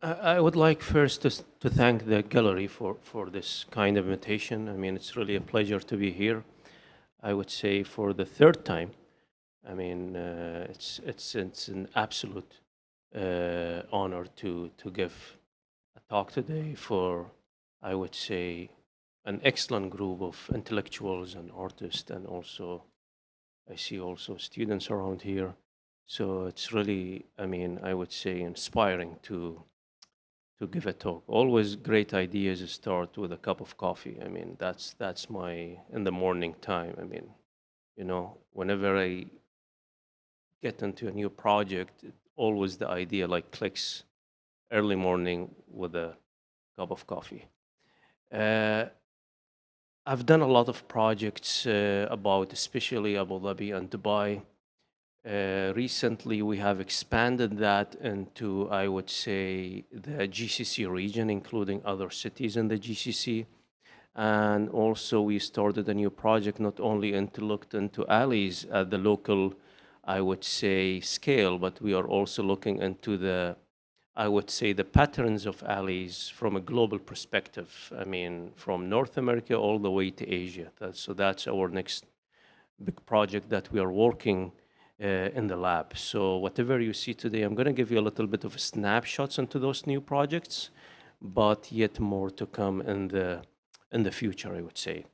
I would like first to thank the gallery for this kind of invitation. I mean, it's really a pleasure to be here. I would say for the third time. I mean, it's an absolute honor to give a talk today for, I would say, an excellent group of intellectuals and artists, and also I see also students around here. So it's really, I mean, I would say inspiring to give a talk. Always great ideas start with a cup of coffee. I mean, that's my in the morning time. I mean, whenever I get into a new project, always the idea like clicks early morning with a cup of coffee. Uh, I've done a lot of projects about especially Abu Dhabi and Dubai. Recently, we have expanded that into, I would say, the GCC region, including other cities in the GCC. And also, we started a new project, not only looked into alleys at the local, I would say, scale, but we are also looking into the, I would say, the patterns of alleys from a global perspective. I mean, from North America all the way to Asia. So that's our next big project that we are working in the lab. So whatever you see today, I'm going to give you a little bit of snapshots into those new projects, but yet more to come in the future, I would say.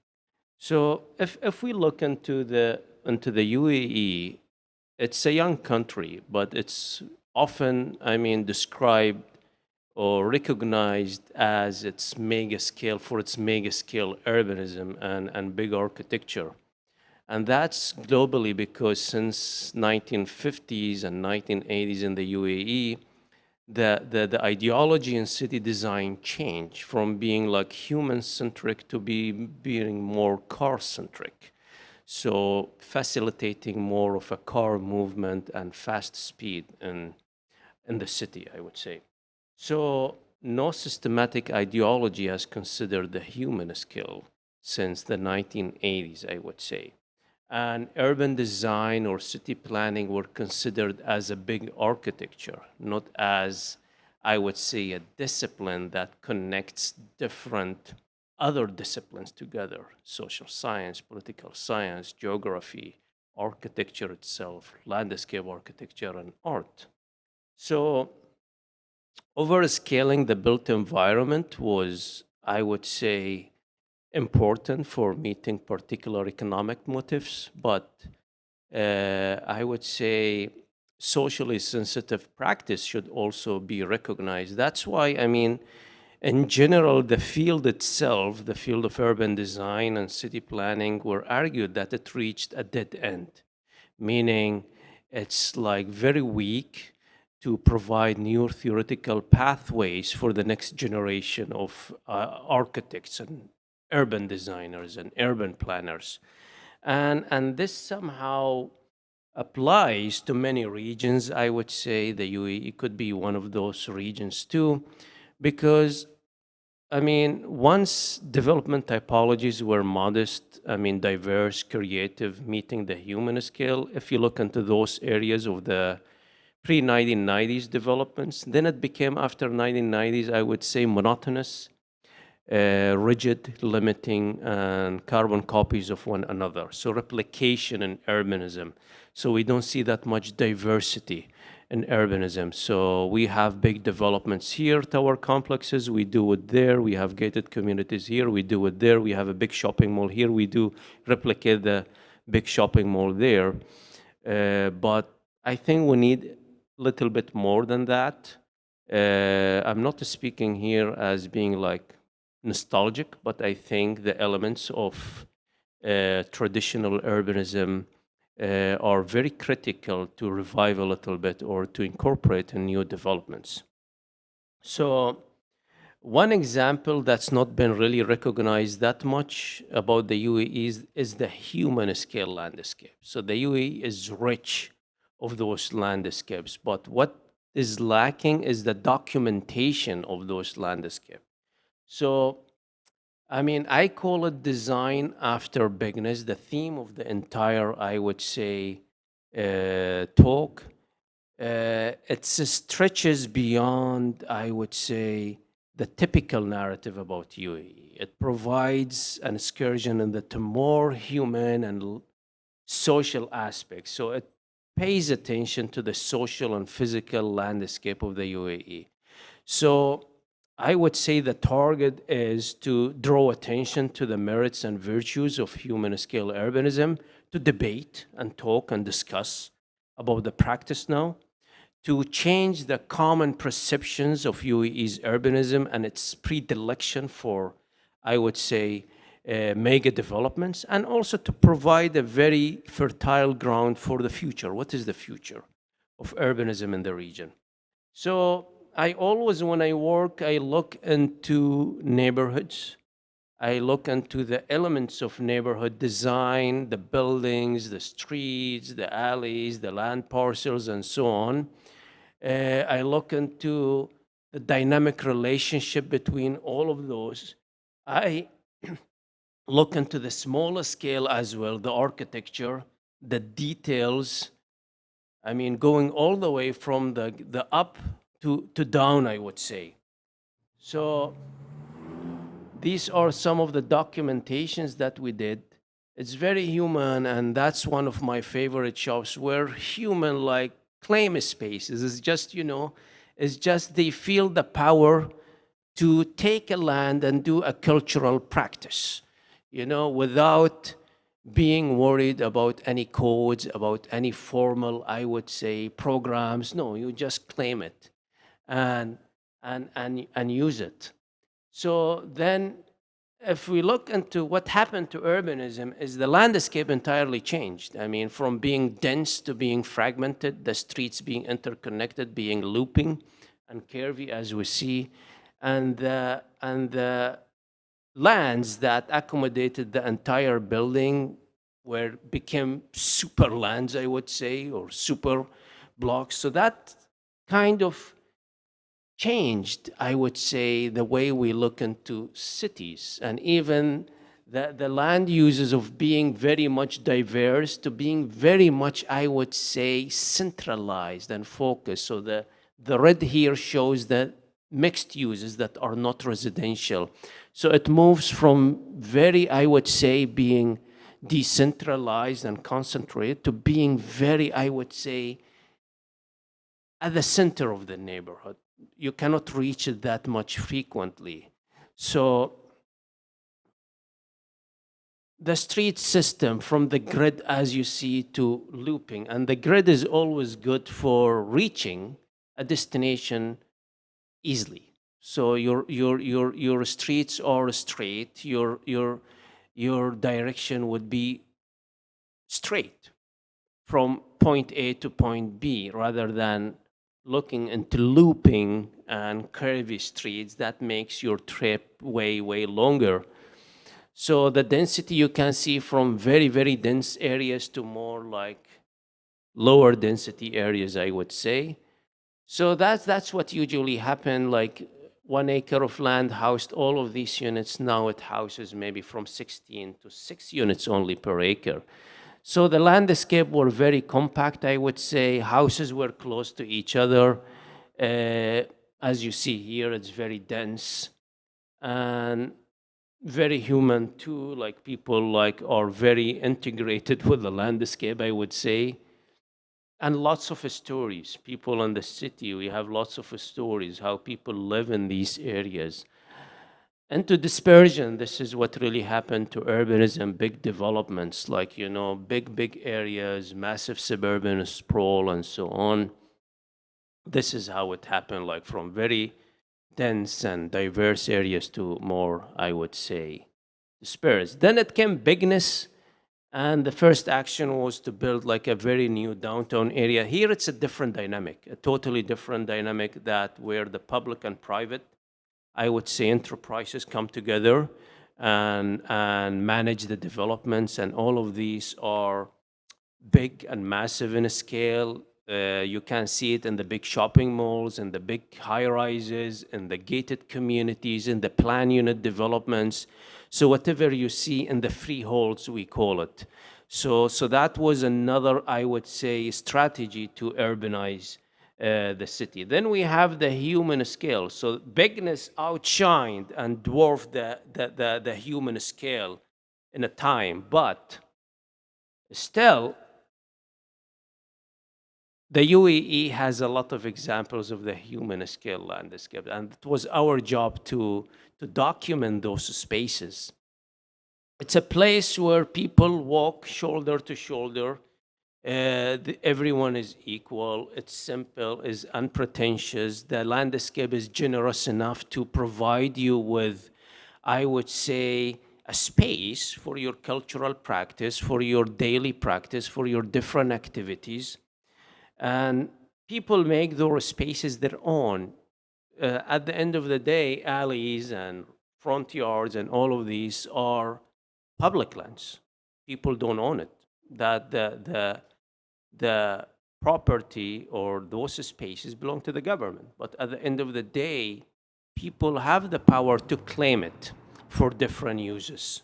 So if we look into the UAE, it's a young country, but it's often, I mean, described or recognized as its mega scale for its mega scale urbanism and big architecture. And that's globally because since 1950s and 1980s in the UAE, the ideology in city design changed from being like human-centric to being more car-centric. So facilitating more of a car movement and fast speed in the city, I would say. So no systematic ideology has considered the human skill since the 1980s, I would say. And urban design or city planning were considered as a big architecture, not as, I would say, a discipline that connects different other disciplines together: social science, political science, geography, architecture itself, landscape architecture, and art. So, overscaling the built environment was, I would say, important for meeting particular economic motives, but I would say socially sensitive practice should also be recognized. That's why, I mean, in general, the field itself, the field of urban design and city planning, were argued that it reached a dead end, meaning it's like very weak to provide new theoretical pathways for the next generation of architects and urban designers and urban planners. And this somehow applies to many regions. I would say the UAE could be one of those regions too, because I mean, once development typologies were modest, I mean, diverse, creative, meeting the human scale, if you look into those areas of the pre-1990s developments, then it became, after 1990s, I would say, monotonous, rigid, limiting, and carbon copies of one another. So replication in urbanism. So we don't see that much diversity in urbanism. So we have big developments here, tower complexes, we do it there. We have gated communities here, we do it there. We have a big shopping mall here, we do replicate the big shopping mall there. But I think we need a little bit more than that. I'm not speaking here as being like nostalgic, but I think the elements of traditional urbanism are very critical to revive a little bit or to incorporate in new developments. So, one example that's not been really recognized that much about the UAE is the human scale landscape. So, the UAE is rich of those landscapes, but what is lacking is the documentation of those landscapes. So, I mean, I call it design after bigness. The theme of the entire, I would say, talk It stretches beyond, I would say, the typical narrative about UAE. It provides an excursion into more human and social aspects. So it pays attention to the social and physical landscape of the UAE. So I would say the target is to draw attention to the merits and virtues of human scale urbanism, to debate and talk and discuss about the practice now, to change the common perceptions of UAE's urbanism and its predilection for, I would say, mega developments, and also to provide a very fertile ground for the future. What is the future of urbanism in the region? So I always, when I work, I look into neighborhoods. I look into the elements of neighborhood design, the buildings, the streets, the alleys, the land parcels, and so on. I look into the dynamic relationship between all of those. I look into the smaller scale as well, the architecture, the details. I mean, going all the way from the up to down, I would say. So these are some of the documentations that we did. It's very human, and that's one of my favorite shops where human like claim spaces. It's just, it's just they feel the power to take a land and do a cultural practice, without being worried about any codes, about any formal, I would say, programs. No, you just claim it and use it. So then if we look into what happened to urbanism is the landscape entirely changed. I mean, from being dense to being fragmented, the streets being interconnected, being looping and curvy as we see, and the lands that accommodated the entire building became super lands, I would say, or super blocks. So that kind of changed, I would say, the way we look into cities, and even the land uses of being very much diverse to being very much, I would say, centralized and focused. So the red here shows the mixed uses that are not residential. So it moves from very, I would say, being decentralized and concentrated to being very, I would say, at the center of the neighborhood. You cannot reach it that much frequently. So the street system from the grid, as you see, to looping, and the grid is always good for reaching a destination easily. So your streets are straight, your direction would be straight from point A to point B, rather than looking into looping and curvy streets that makes your trip way, way longer. So the density you can see from very, very dense areas to more like lower density areas, I would say. So that's what usually happened. Like 1 acre of land housed all of these units. Now it houses maybe from 16 to 6 units only per acre. So the landscape were very compact, I would say. Houses were close to each other. As you see here, it's very dense and very human too. Like people are very integrated with the landscape, I would say. And lots of stories. People in the city, we have lots of stories, how people live in these areas. And to dispersion, this is what really happened to urbanism, big developments, like, big areas, massive suburban sprawl, and so on. This is how it happened, like from very dense and diverse areas to more, I would say, dispersed. Then it came bigness, and the first action was to build like a very new downtown area. Here it's a different dynamic, a totally different dynamic, that where the public and private, I would say, enterprises come together and manage the developments, and all of these are big and massive in scale. You can see it in the big shopping malls, in the big high-rises, in the gated communities, in the plan unit developments. So whatever you see in the freeholds, we call it. So that was another, I would say, strategy to urbanize the city. Then we have the human scale. So bigness outshined and dwarfed the human scale in a time. But still, the UAE has a lot of examples of the human scale landscape, and it was our job to document those spaces. It's a place where people walk shoulder to shoulder. Everyone is equal. It's simple, is unpretentious. The landscape is generous enough to provide you with, I would say, a space for your cultural practice, for your daily practice, for your different activities. And people make those spaces their own. At the end of the day, alleys and front yards and all of these are public lands. People don't own it. That the property or those spaces belong to the government. But at the end of the day, people have the power to claim it for different uses.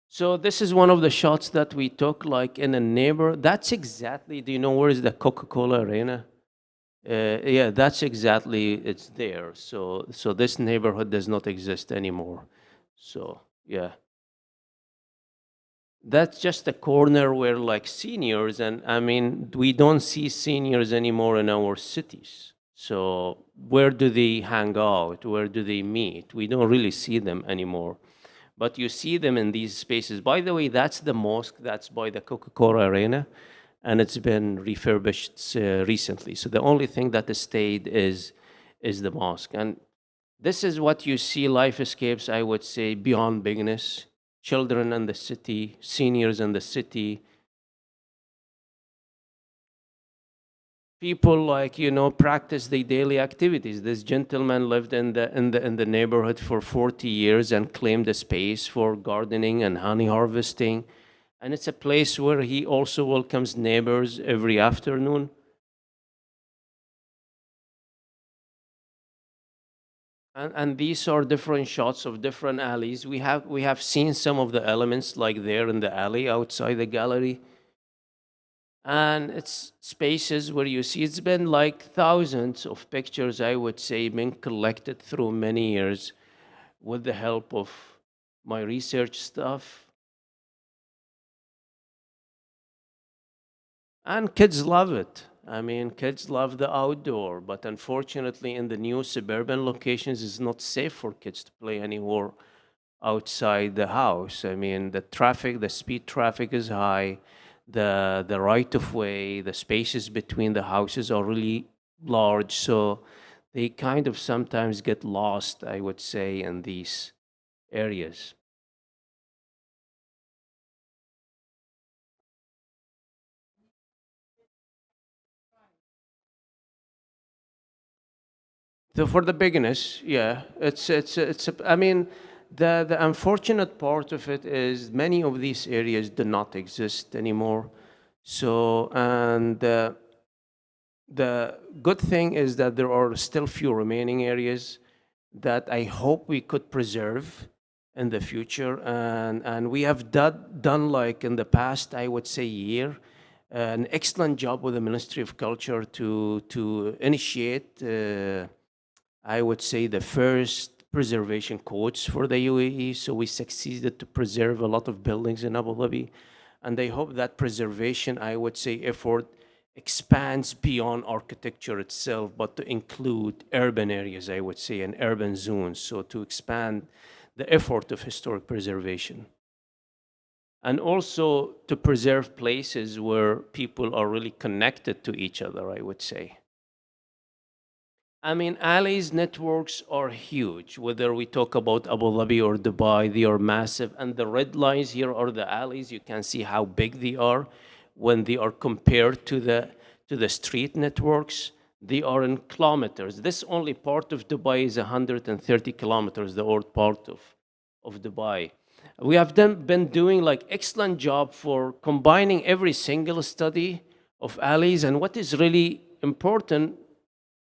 So this is one of the shots that we took, like in a neighbor. That's exactly, do you know where is the Coca-Cola Arena? Yeah, that's exactly, it's there. So this neighborhood does not exist anymore. So, yeah. That's just a corner where like seniors, and I mean, we don't see seniors anymore in our cities. So where do they hang out? Where do they meet? We don't really see them anymore. But you see them in these spaces. By the way, that's the mosque that's by the Coca-Cola Arena, and it's been refurbished recently. So the only thing that has stayed is the mosque. And this is what you see, life escapes, I would say, beyond bigness. Children in the city, seniors in the city, people like, you know, practice their daily activities. This gentleman lived in the neighborhood for 40 years and claimed a space for gardening and honey harvesting. And it's a place where he also welcomes neighbors every afternoon. And these are different shots of different alleys. We have seen some of the elements like there in the alley outside the gallery. And it's spaces where you see it's been like thousands of pictures, I would say, been collected through many years with the help of my research stuff. And kids love it. I mean, kids love the outdoor, but unfortunately, in the new suburban locations, it's not safe for kids to play anymore outside the house. I mean, the traffic, the speed traffic is high, the right of way, the spaces between the houses are really large, so they kind of sometimes get lost, I would say, in these areas. So for the beginners, yeah, I mean, the unfortunate part of it is many of these areas do not exist anymore. So, and the good thing is that there are still few remaining areas that I hope we could preserve in the future. And we have done like in the past, I would say year, an excellent job with the Ministry of Culture to initiate I would say the first preservation codes for the UAE. So we succeeded to preserve a lot of buildings in Abu Dhabi. And I hope that preservation, I would say, effort expands beyond architecture itself, but to include urban areas, I would say, and urban zones. So to expand the effort of historic preservation. And also to preserve places where people are really connected to each other, I would say. I mean, alleys networks are huge. Whether we talk about Abu Dhabi or Dubai, they are massive. And the red lines here are the alleys. You can see how big they are when they are compared to the street networks. They are in kilometers. This only part of Dubai is 130 kilometers, the old part of Dubai. We have been doing like excellent job for combining every single study of alleys. And what is really important,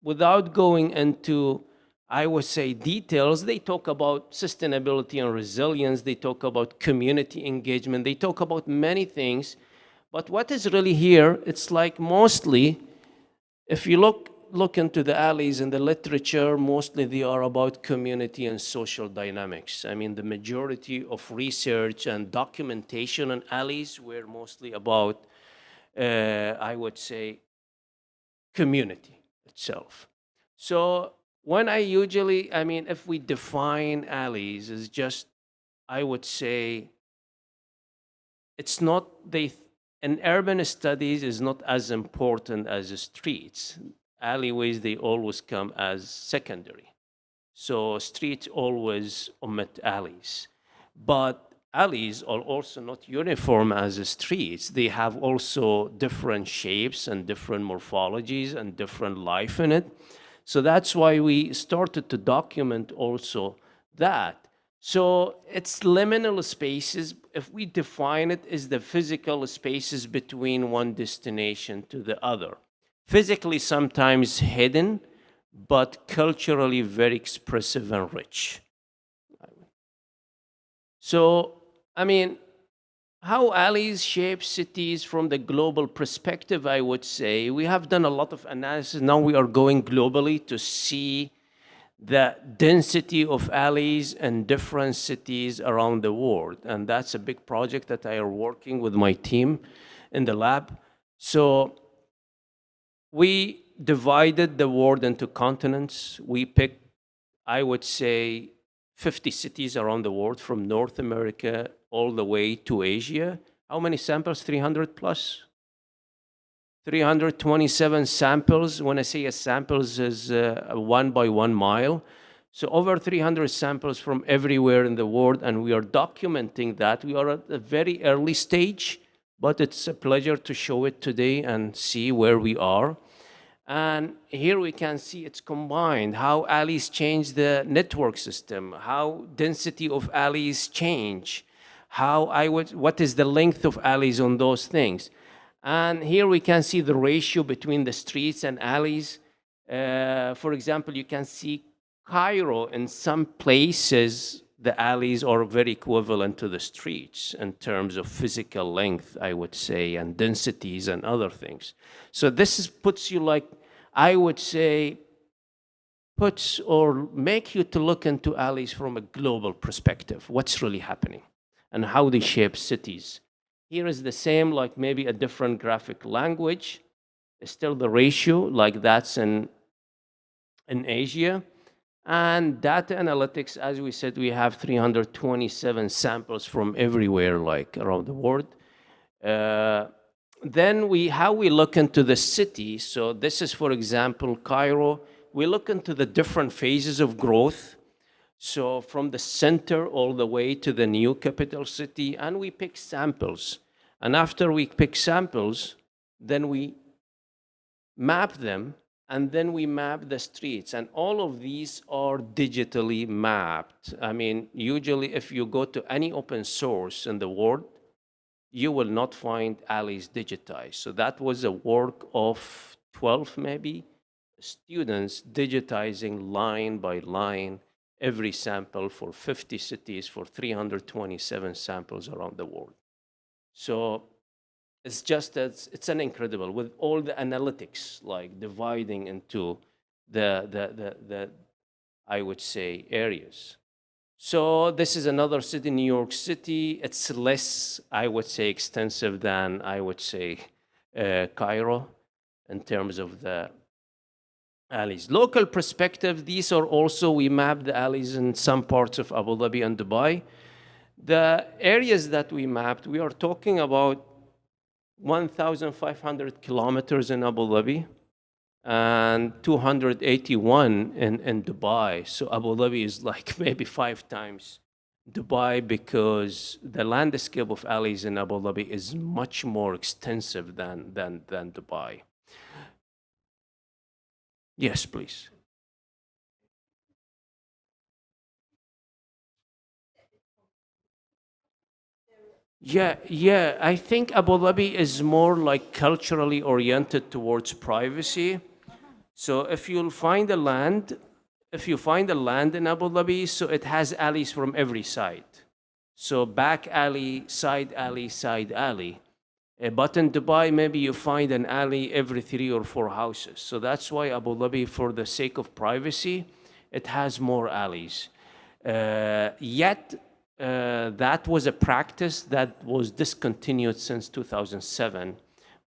without going into, I would say, details, they talk about sustainability and resilience. They talk about community engagement. They talk about many things. But what is really here, it's like mostly If you look into the alleys in the literature, mostly they are about community and social dynamics. I mean, the majority of research and documentation on alleys were mostly about, I would say, community itself. So when I mean, if we define alleys as just, I would say, it's not, in urban studies is not as important as the streets. Alleyways, they always come as secondary. So streets always omit alleys. But alleys are also not uniform as the streets. They have also different shapes and different morphologies and different life in it. So that's why we started to document also that. So it's liminal spaces. If we define it as the physical spaces between one destination to the other. Physically sometimes hidden, but culturally very expressive and rich. So, I mean, how alleys shape cities from the global perspective, I would say. We have done a lot of analysis. Now we are going globally to see the density of alleys in different cities around the world. And that's a big project that I are working with my team in the lab. So we divided the world into continents. We picked, I would say, 50 cities around the world from North America all the way to Asia. How many samples? 300 plus? 327 samples. When I say a samples is 1 by 1 mile. So over 300 samples from everywhere in the world, and we are documenting that. We are at a very early stage, but it's a pleasure to show it today and see where we are. And here we can see it's combined, how alleys change the network system, how density of alleys change, what is the length of alleys on those things. And here we can see the ratio between the streets and alleys. For example, you can see Cairo, in some places, the alleys are very equivalent to the streets in terms of physical length, I would say, and densities and other things. So this puts you like, I would say, puts or make you to look into alleys from a global perspective, what's really happening and how they shape cities. Here is the same, like maybe a different graphic language. It's still the ratio, like that's in Asia. And data analytics, as we said, we have 327 samples from everywhere, like around the world. Then how we look into the city. So this is, for example, Cairo. We look into the different phases of growth. So from the center all the way to the new capital city, and we pick samples. And after we pick samples, then we map them, and then we map the streets. And all of these are digitally mapped. I mean, usually if you go to any open source in the world, you will not find alleys digitized. So that was a work of 12 maybe students digitizing line by line every sample for 50 cities for 327 samples around the world. So it's just it's an incredible, with all the analytics, like dividing into the I would say areas. So this is another city, New York City. It's less, I would say, extensive than, I would say, Cairo in terms of the alleys. Local perspective, these are also, we mapped the alleys in some parts of Abu Dhabi and Dubai. The areas that we mapped, we are talking about 1,500 kilometers in Abu Dhabi and 281 in Dubai. So Abu Dhabi is like maybe 5 times Dubai, because the landscape of alleys in Abu Dhabi is much more extensive than Dubai. Yes, please. Yeah. I think Abu Dhabi is more like culturally oriented towards privacy. So if you find a land in Abu Dhabi, so it has alleys from every side. So back alley, side alley, side alley. But in Dubai, maybe you find an alley every 3 or 4 houses. So that's why Abu Dhabi, for the sake of privacy, it has more alleys. Yet, that was a practice that was discontinued since 2007,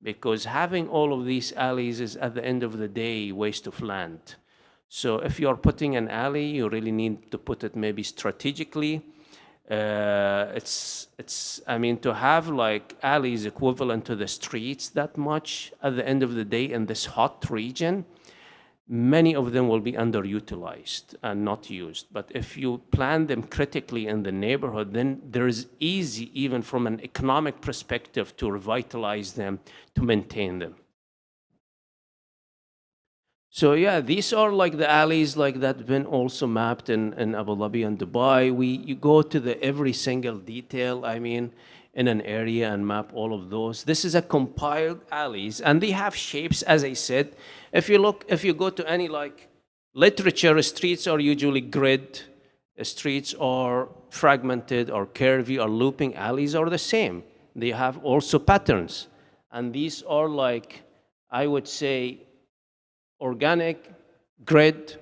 because having all of these alleys is, at the end of the day, waste of land. So if you're putting an alley, you really need to put it maybe strategically. I mean, to have like alleys equivalent to the streets that much at the end of the day in this hot region, many of them will be underutilized and not used. But if you plan them critically in the neighborhood, then there is easy, even from an economic perspective, to revitalize them, to maintain them. So yeah, these are like the alleys like that been also mapped in Abu Dhabi and Dubai. You go to the every single detail, I mean, in an area and map all of those. This is a compiled alleys, and they have shapes, as I said. If you go to any like literature, streets are usually grid, streets are fragmented or curvy or looping, alleys are the same. They have also patterns. And these are like, I would say, organic grid,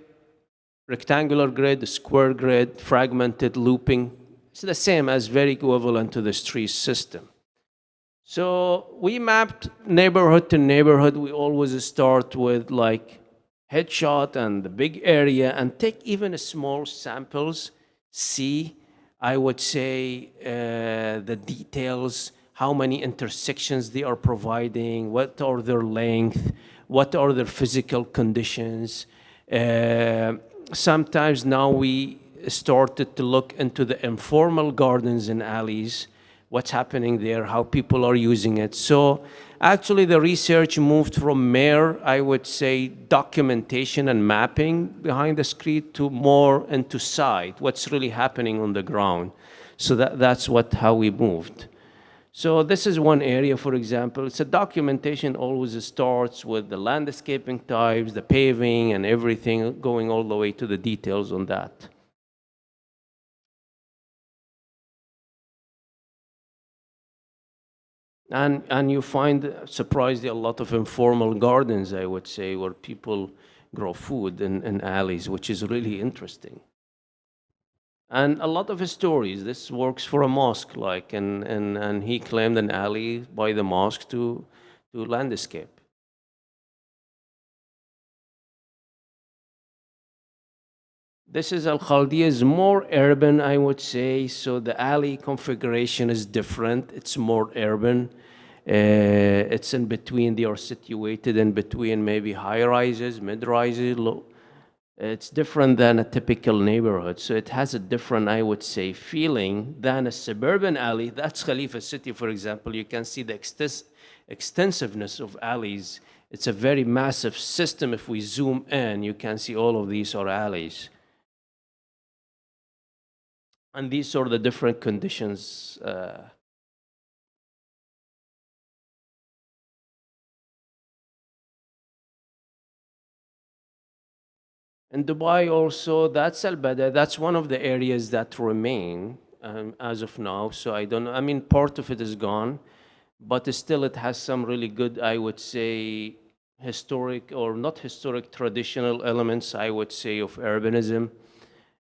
rectangular grid, square grid, fragmented, looping. It's the same as very equivalent to the street system. So we mapped neighborhood to neighborhood. We always start with like headshot and the big area, and take even small samples, see, I would say, the details, how many intersections they are providing, what are their length, what are their physical conditions. Sometimes now we started to look into the informal gardens and alleys, what's happening there, how people are using it. So actually the research moved from mere, I would say, documentation and mapping behind the screen to more into sight, what's really happening on the ground. So that's how we moved. So this is one area, for example. It's a documentation always starts with the landscaping types, the paving and everything, going all the way to the details on that. And you find, surprisingly, a lot of informal gardens, I would say, where people grow food in alleys, which is really interesting. And a lot of his stories. This works for a mosque, like, and he claimed an alley by the mosque to landscape. This is Al Khaldiya, is more urban, I would say. So the alley configuration is different. It's more urban. It's in between. They are situated in between maybe high rises, mid rises, low. It's different than a typical neighborhood. So it has a different, I would say, feeling than a suburban alley. That's Khalifa City, for example. You can see the extensiveness of alleys. It's a very massive system. If we zoom in, you can see all of these are alleys. And these are the different conditions. In Dubai also, that's Al-Bada. That's one of the areas that remain as of now. So I don't know. I mean, part of it is gone, but still it has some really good, I would say, historic or not historic, traditional elements, I would say, of urbanism,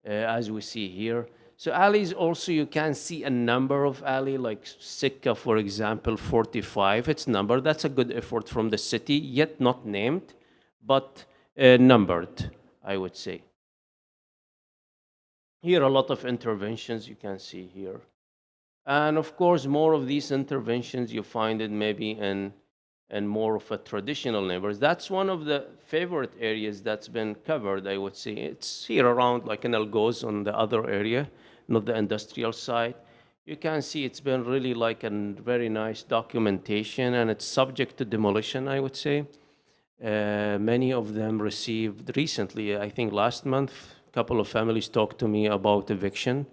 as we see here. So alleys also, you can see a number of alley, like Sikkak, for example, 45. It's numbered. That's a good effort from the city, yet not named, but numbered, I would say. Here, a lot of interventions you can see here. And of course, more of these interventions, you find it maybe in more of a traditional neighbors. That's one of the favorite areas that's been covered, I would say. It's here around, like in Al Goz on the other area, not the industrial side. You can see it's been really like a very nice documentation, and it's subject to demolition, I would say. Many of them received recently, I think last month, a couple of families talked to me about eviction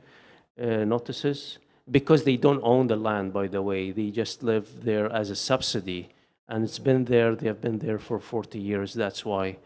notices, because they don't own the land, by the way. They just live there as a subsidy, and it's been there, they have been there for 40 years. That's why.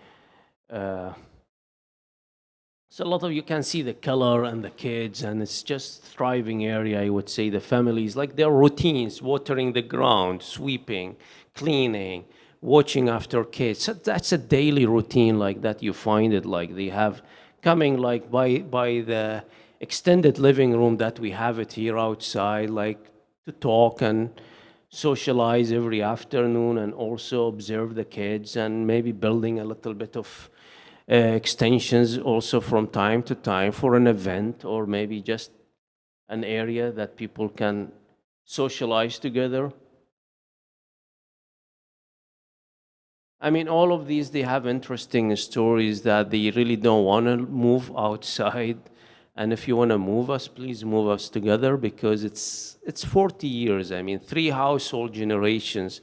So a lot of you can see the color and the kids, and it's just thriving area. I would say the families, like their routines, watering the ground, sweeping, cleaning, watching after kids. So that's a daily routine like that. You find it like they have coming like by the extended living room that we have it here outside, like to talk and socialize every afternoon, and also observe the kids, and maybe building a little bit of extensions also from time to time for an event, or maybe just an area that people can socialize together. I mean, all of these, they have interesting stories that they really don't want to move outside. And if you want to move us, please move us together, because it's 40 years. I mean, 3 household generations,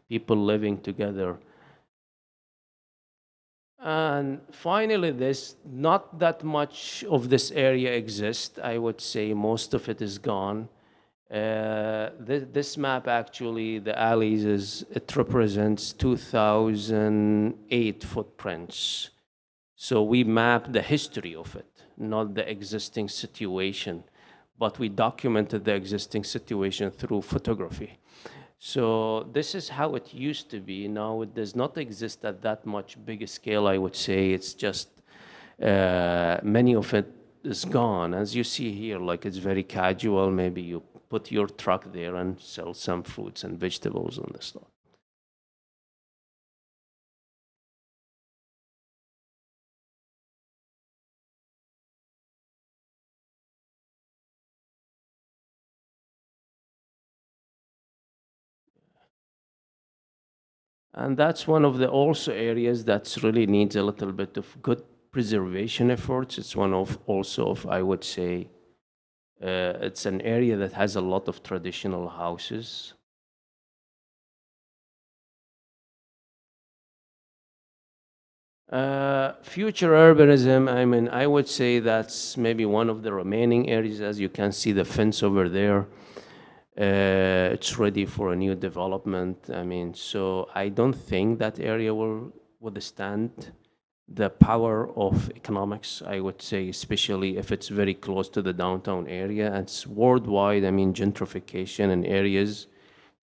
people living together. And finally, this, not that much of this area exists. I would say most of it is gone. This map, actually, the alleys, it represents 2008 footprints. So we map the history of it, not the existing situation, but we documented the existing situation through photography. So this is how it used to be. Now it does not exist at that much big a scale, I would say. It's just many of it is gone. As you see here, like it's very casual. Maybe you put your truck there and sell some fruits and vegetables on the lot. And that's one of the also areas that's really needs a little bit of good preservation efforts. It's one of also of, I would say, it's an area that has a lot of traditional houses. Future urbanism, I mean, I would say that's maybe one of the remaining areas. As you can see, the fence over there, it's ready for a new development. I mean, so I don't think that area will withstand the power of economics, I would say, especially if it's very close to the downtown area. It's worldwide. I mean, gentrification in areas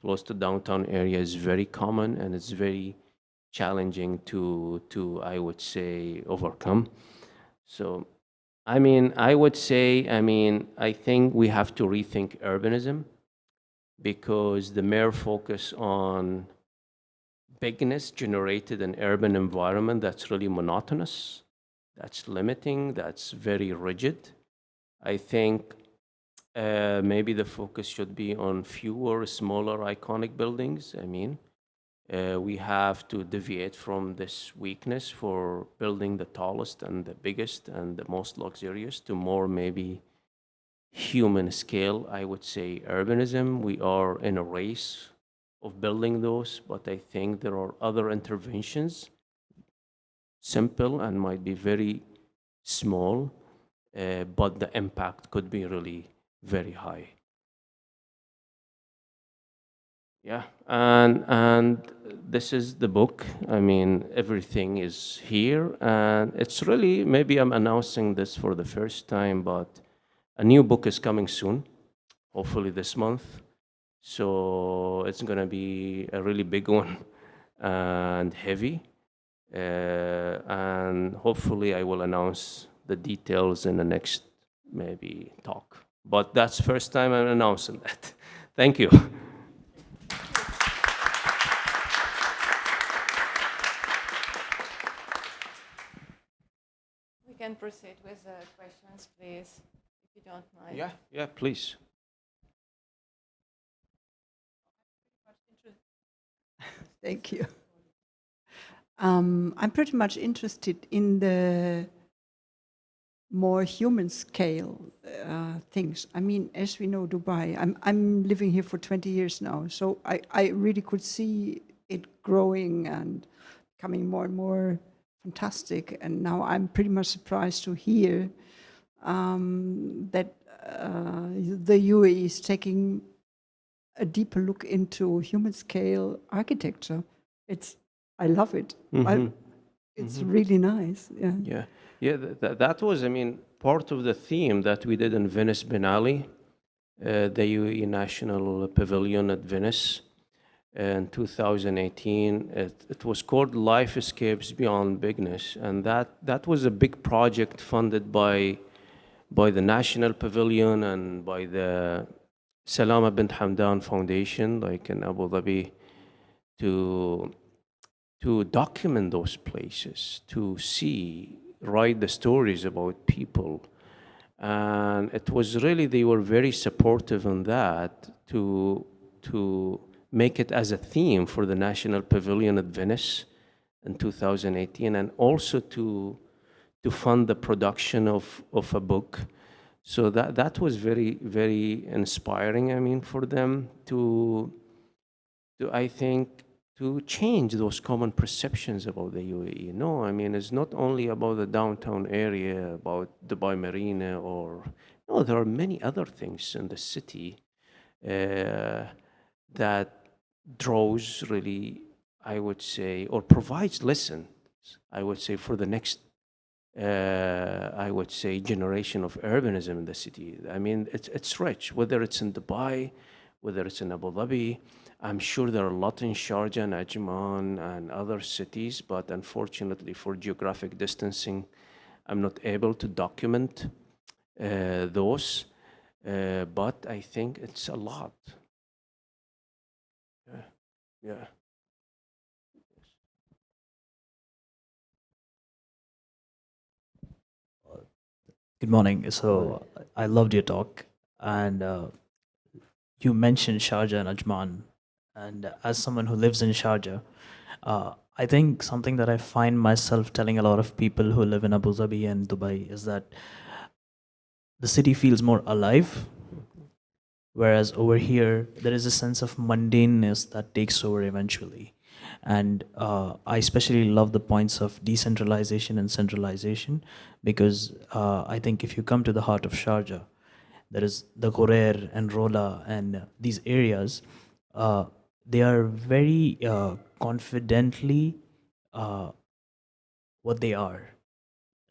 close to downtown area is very common, and it's very challenging to I would say overcome. So, I mean, I would say, I mean, I think we have to rethink urbanism, because the mere focus on bigness generated an urban environment that's really monotonous, that's limiting, that's very rigid. I think maybe the focus should be on fewer, smaller, iconic buildings. I mean, we have to deviate from this weakness for building the tallest and the biggest and the most luxurious to more maybe human scale, I would say, urbanism. We are in a race of building those, but I think there are other interventions, simple and might be very small, but the impact could be really very high. Yeah, and this is the book. I mean, everything is here, and it's really, maybe I'm announcing this for the first time, but a new book is coming soon, hopefully this month. So it's gonna be a really big one and heavy, and hopefully I will announce the details in the next maybe talk. But that's first time I'm announcing that. Thank you. We can proceed with the questions, please, if you don't mind. Yeah, please. Thank you. I'm pretty much interested in the more human scale things. I mean, as we know, Dubai, I'm living here for 20 years now, so I really could see it growing and becoming more and more fantastic. And now I'm pretty much surprised to hear that the UAE is taking a deeper look into human scale architecture. I love it. It's really nice. Yeah. Yeah, yeah, that was, I mean, part of the theme that we did in Venice Biennale, the UAE National Pavilion at Venice in 2018. It was called Life Escapes Beyond Bigness, and that was a big project funded by the National Pavilion and by the Salama bint Hamdan Foundation, like in Abu Dhabi, to document those places, to see, write the stories about people. And it was really, they were very supportive on that to make it as a theme for the National Pavilion at Venice in 2018, and also to fund the production of a book. So that was very, very inspiring, I mean, for them to I think, to change those common perceptions about the UAE. No, I mean, it's not only about the downtown area, about Dubai Marina, or no, there are many other things in the city that draws really, I would say, or provides lessons, I would say, for the next, I would say, generation of urbanism in the city. I mean, it's rich, whether it's in Dubai, whether it's in Abu Dhabi. I'm sure there are a lot in Sharjah and Ajman and other cities, but unfortunately for geographic distancing, I'm not able to document those. But I think it's a lot. Yeah. Yeah. Good morning. So I loved your talk, and you mentioned Sharjah and Ajman. And as someone who lives in Sharjah, I think something that I find myself telling a lot of people who live in Abu Dhabi and Dubai is that the city feels more alive, whereas over here there is a sense of mundaneness that takes over eventually. And I especially love the points of decentralization and centralization, because I think if you come to the heart of Sharjah, there is the Ghurer and Rola and these areas, they are very confidently what they are.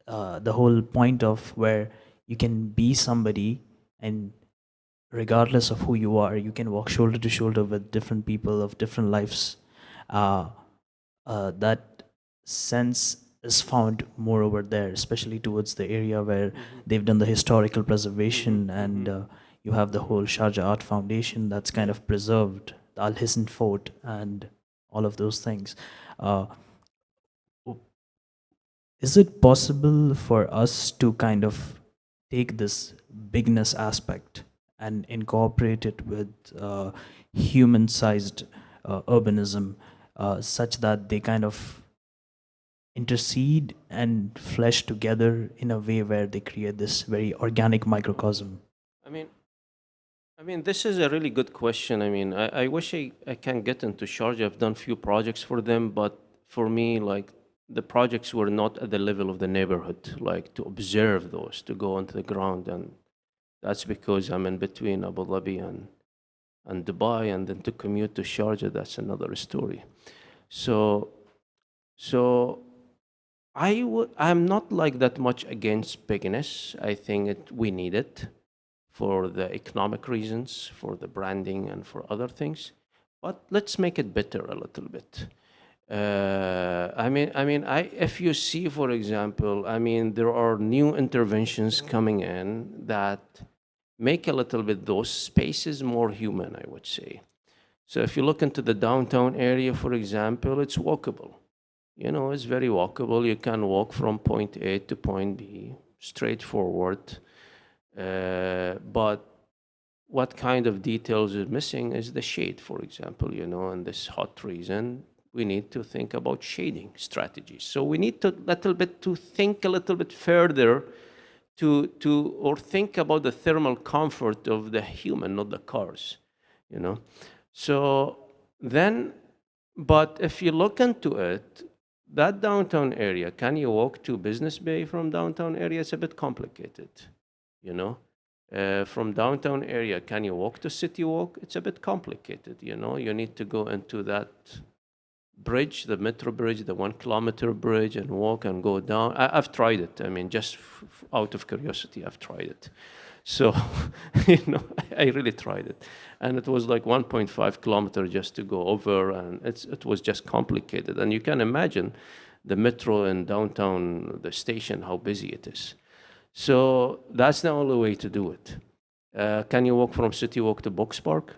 The whole point of where you can be somebody, and regardless of who you are, you can walk shoulder to shoulder with different people of different lives. That sense is found more over there, especially towards the area where they've done the historical preservation, and you have the whole Sharjah Art Foundation that's kind of preserved, the Al Hisn Fort, and all of those things. Is it possible for us to kind of take this bigness aspect and incorporate it with human-sized urbanism, such that they kind of intercede and flesh together in a way where they create this very organic microcosm? I mean, this is a really good question. I mean, I wish I can get into Sharjah. I've done few projects for them, but for me, like, the projects were not at the level of the neighborhood, like to observe those, to go onto the ground. And that's because I'm in between Abu Dhabi and Dubai, and then to commute to Sharjah, that's another story. So I'm not like that much against bigness. I think we need it for the economic reasons, for the branding, and for other things. But let's make it better a little bit. If you see, for example, I mean, there are new interventions coming in that make a little bit those spaces more human, I would say. So if you look into the downtown area, for example, it's walkable. You know, it's very walkable. You can walk from point A to point B, straightforward. But what kind of details is missing is the shade, for example, you know, in this hot reason, we need to think about shading strategies. So we need to think a little bit further or think about the thermal comfort of the human, not the cars, you know. So then, but if you look into it, that downtown area, can you walk to Business Bay from downtown area? It's a bit complicated, you know. From downtown area, can you walk to City Walk? It's a bit complicated, you know. You need to go into that bridge, the metro bridge, the 1 kilometer bridge, and walk and go down. I've tried it. I mean, just out of curiosity, I've tried it. So, you know, I really tried it. And it was like 1.5 kilometers just to go over, and it was just complicated. And you can imagine the metro in downtown, the station, how busy it is. So that's the only way to do it. Can you walk from City Walk to Box Park?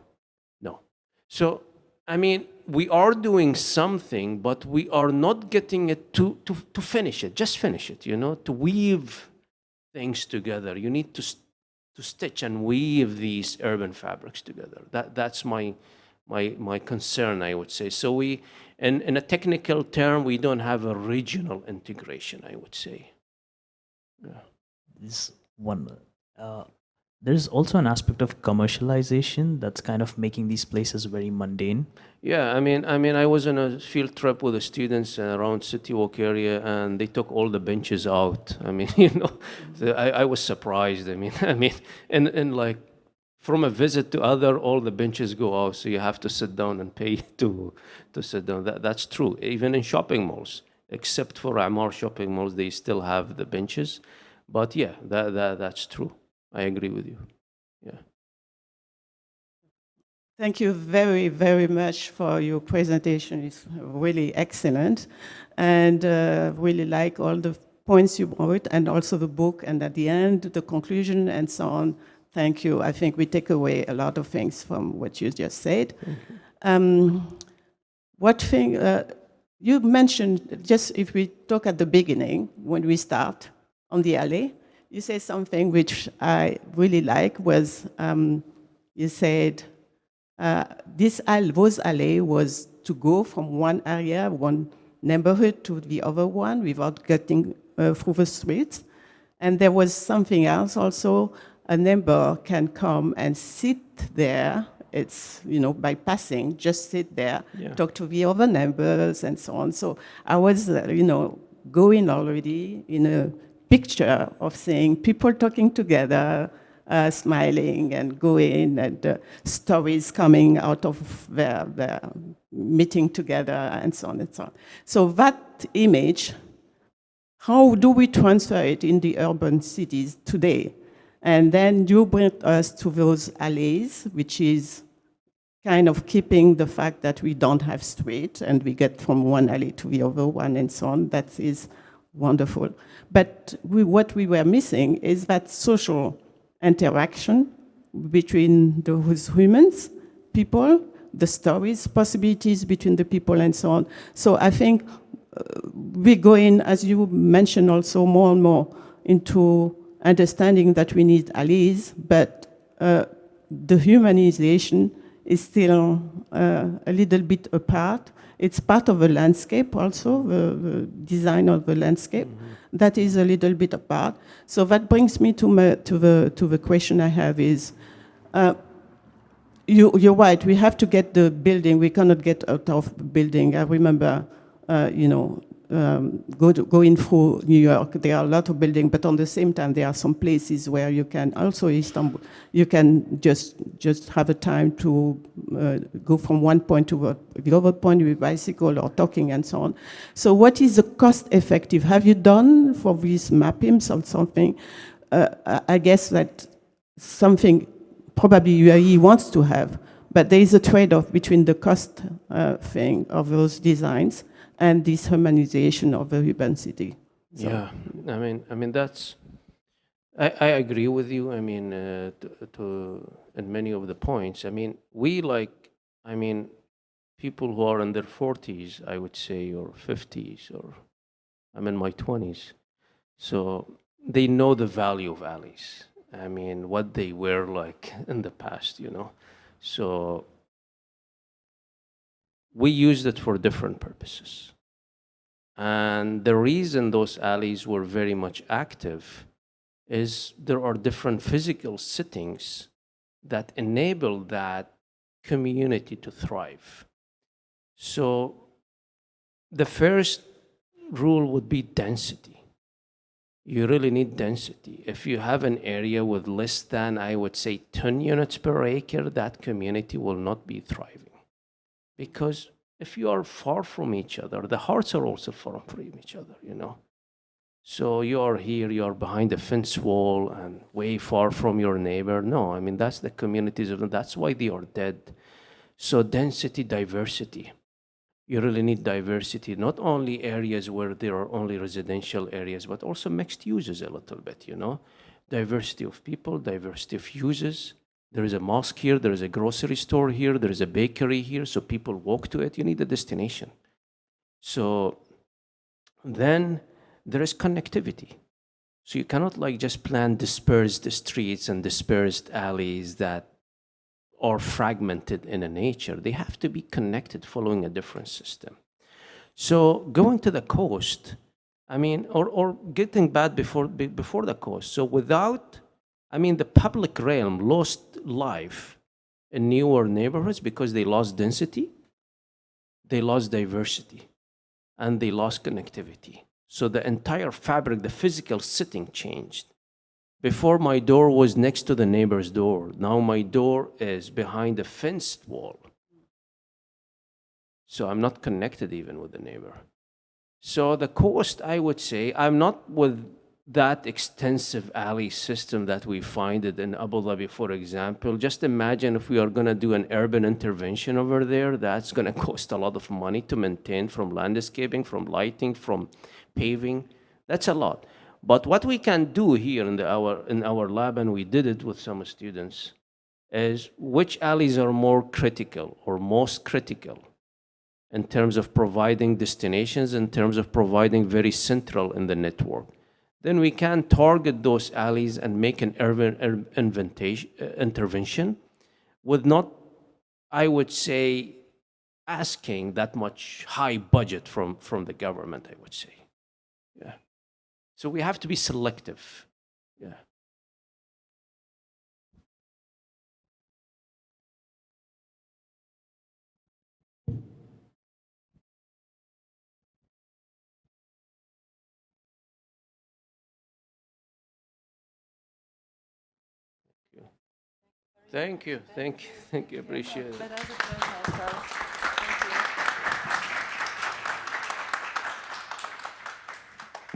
No. So, I mean, we are doing something, but we are not getting it to finish it, just finish it, you know, to weave things together. You need to stitch and weave these urban fabrics together. That's my concern, I would say. So we, in a technical term, we don't have a regional integration, I would say. Yeah. This one, there's also an aspect of commercialization that's kind of making these places very mundane. Yeah, I mean, I was on a field trip with the students around City Walk area, and they took all the benches out. I mean, you know, I was surprised. I mean, and like from a visit to other, all the benches go out, so you have to sit down and pay to sit down. That's true. Even in shopping malls, except for Amar shopping malls, they still have the benches. But yeah, that's true. I agree with you. Yeah. Thank you very, very much for your presentation. It's really excellent. And really like all the points you brought, and also the book, and at the end, the conclusion and so on. Thank you. I think we take away a lot of things from what you just said. What thing, you mentioned, just if we talk at the beginning, when we start on the alley, you said something which I really like was, you said, those alley was to go from one area, one neighborhood to the other one without getting through the streets. And there was something else also, a neighbor can come and sit there. It's, you know, by passing, just sit there, Yeah. talk to the other neighbors and so on. So I was, you know, going already in a picture of seeing people talking together, smiling and going, and stories coming out of their meeting together and so on and so on. So that image, how do we transfer it in the urban cities today? And then you bring us to those alleys, which is kind of keeping the fact that we don't have street and we get from one alley to the other one and so on. That is wonderful. But what we were missing is that social interaction between those humans, people, the stories, possibilities between the people and so on. So I think we go in, as you mentioned also, more and more into understanding that we need allies, but the humanization is still a little bit apart. It's part of the landscape also, the design of the landscape. Mm-hmm. That is a little bit apart. So that brings me to the question I have is, you're right, we have to get the building, we cannot get out of the building. I remember, you know, going through New York, there are a lot of buildings, but on the same time, there are some places where you can, also Istanbul, you can just have a time to go from one point to the other point with bicycle or talking and so on. So what is the cost effective? Have you done for these mappings or something? I guess that something probably UAE wants to have, but there is a trade-off between the cost thing of those designs and this humanization of the urban city. So. Yeah, I mean that's. I agree with you. I mean, in many of the points. I mean, people who are in their 40s, I would say, or 50s, or I'm in my 20s, so they know the value of alleys. I mean, what they were like in the past, you know. So we used it for different purposes. And the reason those alleys were very much active is there are different physical settings that enable that community to thrive. So the first rule would be density. You really need density. If you have an area with less than, I would say, 10 units per acre, that community will not be thriving. Because if you are far from each other, the hearts are also far from each other, you know. So you are here, you are behind a fence wall and way far from your neighbor. No, I mean, that's the communities of, that's why they are dead. So density, diversity. You really need diversity, not only areas where there are only residential areas, but also mixed uses a little bit, you know. Diversity of people, diversity of uses. There is a mosque here, there is a grocery store here, there is a bakery here, so people walk to it. You need a destination. So then there is connectivity. So you cannot like just plan dispersed streets and dispersed alleys that are fragmented in a nature. They have to be connected following a different system. So going to the coast, I mean, or getting back before the coast. So without, I mean, the public realm lost life in newer neighborhoods because they lost density, they lost diversity, and they lost connectivity. So the entire fabric, the physical setting changed. Before, my door was next to the neighbor's door. Now my door is behind a fenced wall. So I'm not connected even with the neighbor. So the coast, I would say, I'm not with that extensive alley system that we find it in Abu Dhabi, for example. Just imagine if we are going to do an urban intervention over there, that's going to cost a lot of money to maintain, from landscaping, from lighting, from paving. That's a lot. But what we can do here in our lab, and we did it with some students, is which alleys are more critical or most critical in terms of providing destinations, in terms of providing very central in the network. Then we can target those alleys and make an urban intervention with not, I would say, asking that much high budget from the government, I would say. Yeah. So we have to be selective. Yeah. Thank you. Thank you. Thank you. Appreciate it. But also very helpful.